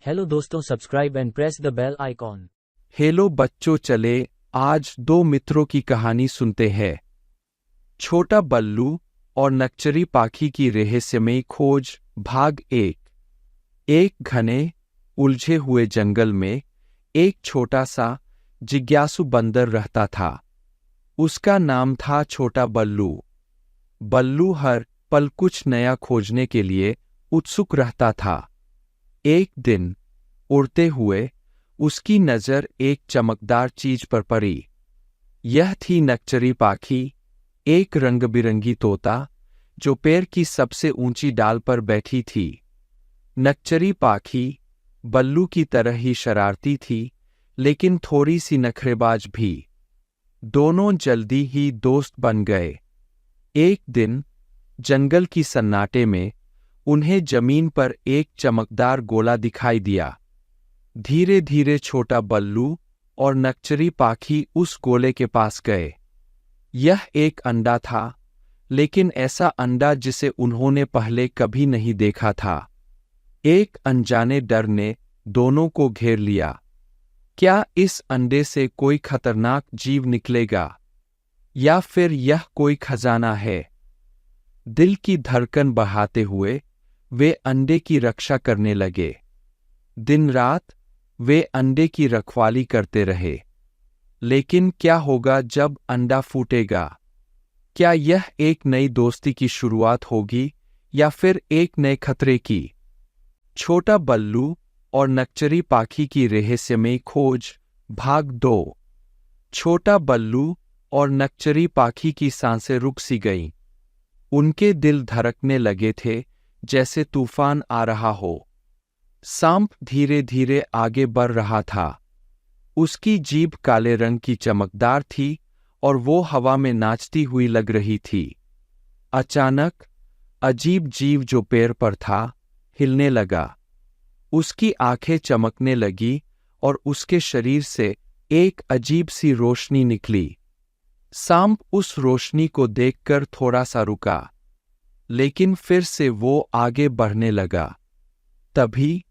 Hello दोस्तों, subscribe and press the bell icon. Hello बच्चों, चले आज दो मित्रों की कहानी सुनते हैं। छोटा बल्लू और नक्चरी पाखी की रहस्यमयी खोज भाग 1। एक घने उलझे हुए जंगल में एक छोटा सा जिज्ञासु बंदर रहता था। उसका नाम था छोटा बल्लू। बल्लू हर पल कुछ नया खोजने के लिए उत्सुक रहता था। एक दिन उड़ते हुए उसकी नजर एक चमकदार चीज पर पड़ी। यह थी नक्चरी पाखी, एक रंग-बिरंगी तोता जो पेड़ की सबसे ऊंची डाल पर बैठी थी। नक्चरी पाखी बल्लू की तरह ही शरारती थी, लेकिन थोड़ी सी नखरेबाज भी। दोनों जल्दी ही दोस्त बन गए। एक दिन जंगल की सन्नाटे में उन्हें जमीन पर एक चमकदार गोला दिखाई दिया। धीरे धीरे छोटा बल्लू और नक्चरी पाखी उस गोले के पास गए। यह एक अंडा था, लेकिन ऐसा अंडा जिसे उन्होंने पहले कभी नहीं देखा था। एक अनजाने डर ने दोनों को घेर लिया। क्या इस अंडे से कोई खतरनाक जीव निकलेगा, या फिर यह कोई खजाना है? दिल की धड़कन बढ़ाते हुए वे अंडे की रक्षा करने लगे। दिन रात वे अंडे की रखवाली करते रहे। लेकिन क्या होगा जब अंडा फूटेगा? क्या यह एक नई दोस्ती की शुरुआत होगी, या फिर एक नए खतरे की? छोटा बल्लू और नक्चरी पाखी की रहस्यमयी खोज भाग 2। छोटा बल्लू और नक्चरी पाखी की सांसें रुक सी गईं। उनके दिल धड़कने लगे थे जैसे तूफान आ रहा हो। सांप धीरे धीरे आगे बढ़ रहा था। उसकी जीभ काले रंग की चमकदार थी और वो हवा में नाचती हुई लग रही थी। अचानक अजीब जीव जो पेड़ पर था हिलने लगा। उसकी आंखें चमकने लगी और उसके शरीर से एक अजीब सी रोशनी निकली। सांप उस रोशनी को देखकर थोड़ा सा रुका, लेकिन फिर से वो आगे बढ़ने लगा। तभी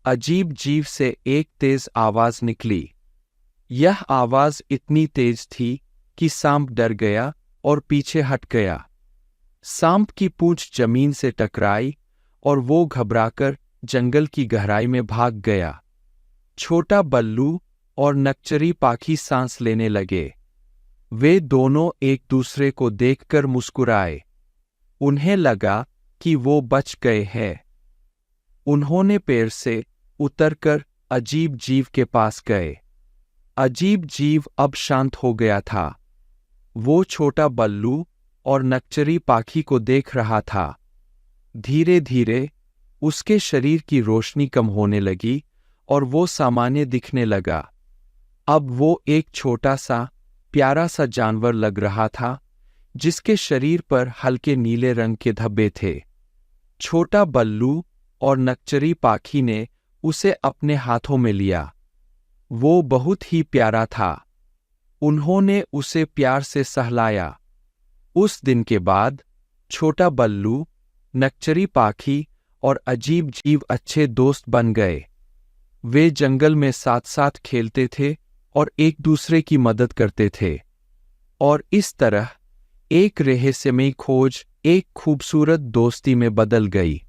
अजीब जीव से एक तेज आवाज निकली। यह आवाज इतनी तेज थी कि सांप डर गया और पीछे हट गया। सांप की पूंछ जमीन से टकराई और वो घबराकर जंगल की गहराई में भाग गया। छोटा बल्लू और नक्चरी पाखी सांस लेने लगे। वे दोनों एक दूसरे को देखकर मुस्कुराए। उन्हें लगा कि वो बच गए हैं। उन्होंने पेड़ से उतरकर अजीब जीव के पास गए। अजीब जीव अब शांत हो गया था। वो छोटा बल्लू और नक्चरी पाखी को देख रहा था। धीरे धीरे उसके शरीर की रोशनी कम होने लगी और वो सामान्य दिखने लगा। अब वो एक छोटा सा प्यारा सा जानवर लग रहा था, जिसके शरीर पर हल्के नीले रंग के धब्बे थे। छोटा बल्लू और नक्चरी पाखी ने उसे अपने हाथों में लिया। वो बहुत ही प्यारा था। उन्होंने उसे प्यार से सहलाया। उस दिन के बाद छोटा बल्लू, नक्चरी पाखी और अजीब जीव अच्छे दोस्त बन गए। वे जंगल में साथ साथ खेलते थे और एक दूसरे की मदद करते थे। और इस तरह एक रहस्यमयी खोज एक खूबसूरत दोस्ती में बदल गई।